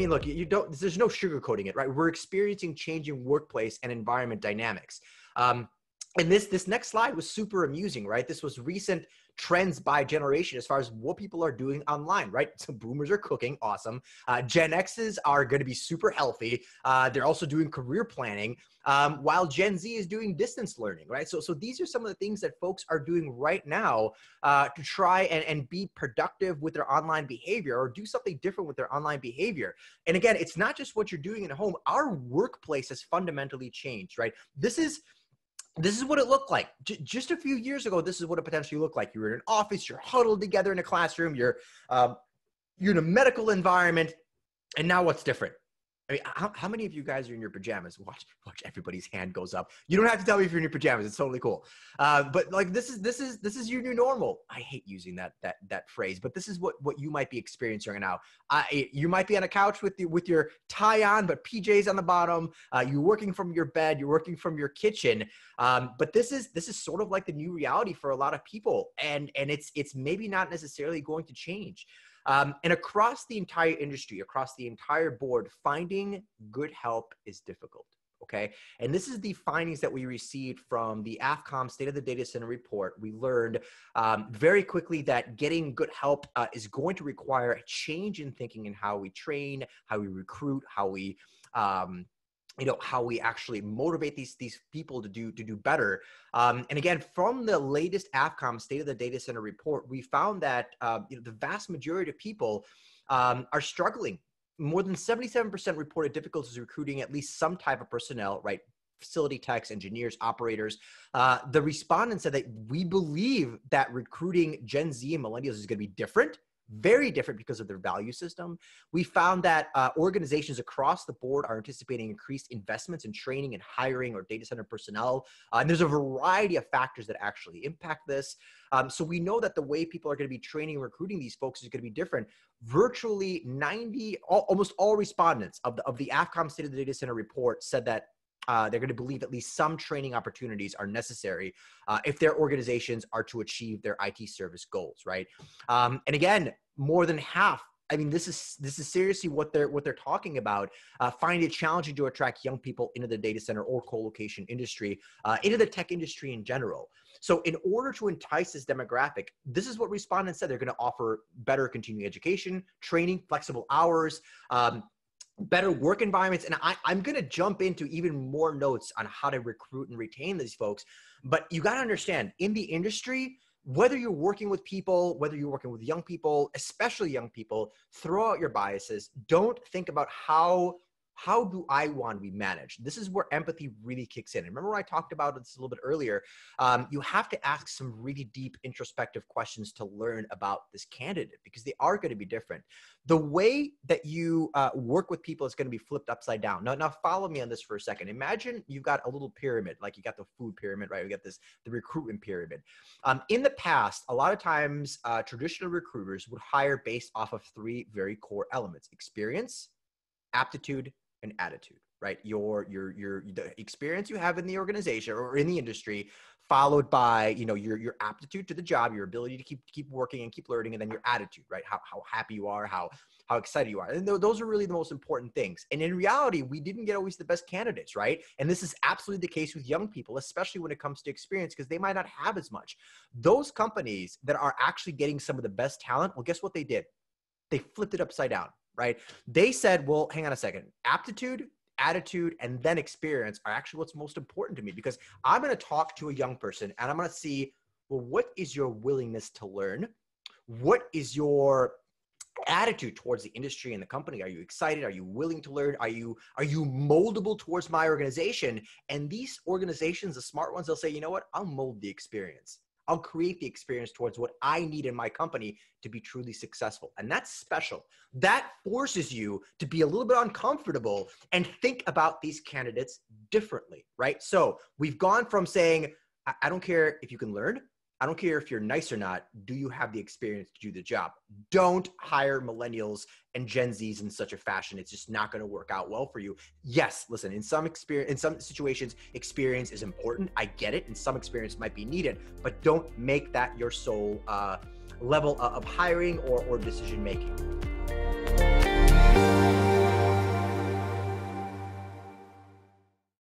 mean, look, you don't, there's no sugarcoating it, right? We're experiencing changing workplace and environment dynamics. And this next slide was super amusing, right? This was recent trends by generation as far as what people are doing online, right? So boomers are cooking, awesome. Gen X's are going to be super healthy. They're also doing career planning, while Gen Z is doing distance learning, right? So these are some of the things that folks are doing right now to try and be productive with their online behavior or do something different with their online behavior. And again, it's not just what you're doing at home. Our workplace has fundamentally changed, right? This is what it looked like. Just a few years ago, this is what it potentially looked like. You're in an office, you're huddled together in a classroom, you're in a medical environment, and now what's different? I mean, how many of you guys are in your pajamas? Watch everybody's hand goes up. You don't have to tell me if you're in your pajamas. It's totally cool. But like this is your new normal. I hate using that phrase, but this is what you might be experiencing right now. You might be on a couch with your tie on, but PJs on the bottom. You're working from your bed. You're working from your kitchen. But this is sort of like the new reality for a lot of people, and it's maybe not necessarily going to change. And across the entire industry, across the entire board, finding good help is difficult, okay? And this is the findings that we received from the AFCOM State of the Data Center report. We learned very quickly that getting good help is going to require a change in thinking in how we train, how we recruit, how we how we actually motivate these people to do better. And again, from the latest AFCOM State of the Data Center report, we found that the vast majority of people are struggling. More than 77% reported difficulties recruiting at least some type of personnel, right? Facility techs, engineers, operators. The respondents said that we believe that recruiting Gen Z and millennials is going to be different. Very different because of their value system. We found that organizations across the board are anticipating increased investments in training and hiring or data center personnel. And there's a variety of factors that actually impact this. So we know that the way people are going to be training and recruiting these folks is going to be different. Virtually almost all respondents of the AFCOM State of the Data Center report said that they're going to believe at least some training opportunities are necessary if their organizations are to achieve their IT service goals, right? And again, more than half. I mean, this is seriously what they're talking about. Find it challenging to attract young people into the data center or co-location industry, into the tech industry in general. So in order to entice this demographic, this is what respondents said. They're going to offer better continuing education, training, flexible hours, better work environments. And I'm going to jump into even more notes on how to recruit and retain these folks. But you got to understand, in the industry, whether you're working with people, whether you're working with young people, especially young people, throw out your biases. Don't think about how do I want to be managed? This is where empathy really kicks in. And remember I talked about this a little bit earlier. You have to ask some really deep introspective questions to learn about this candidate because they are going to be different. The way that you work with people is going to be flipped upside down. Now follow me on this for a second. Imagine you've got a little pyramid, like you got the food pyramid, right? We got the recruitment pyramid. In the past, a lot of times traditional recruiters would hire based off of three very core elements: experience, aptitude, and attitude, right? The experience you have in the organization or in the industry, followed by your aptitude to the job, your ability to keep working and keep learning, and then your attitude, right? How happy you are, how excited you are, and those are really the most important things. And in reality, we didn't get always the best candidates, right? And this is absolutely the case with young people, especially when it comes to experience, because they might not have as much. Those companies that are actually getting some of the best talent, well, guess what they did? They flipped it upside down. Right? They said, well, hang on a second. Aptitude, attitude, and then experience are actually what's most important to me, because I'm going to talk to a young person and I'm going to see, well, what is your willingness to learn? What is your attitude towards the industry and the company? Are you excited? Are you willing to learn? Are you moldable towards my organization? And these organizations, the smart ones, they'll say, you know what? I'll mold the experience. I'll create the experience towards what I need in my company to be truly successful. And that's special. That forces you to be a little bit uncomfortable and think about these candidates differently, right? So we've gone from saying, I don't care if you can learn. I don't care if you're nice or not. Do you have the experience to do the job? Don't hire millennials and Gen Zs in such a fashion. It's just not going to work out well for you. Yes, listen, in some situations, experience is important. I get it. And some experience might be needed, but don't make that your sole level of hiring or decision making.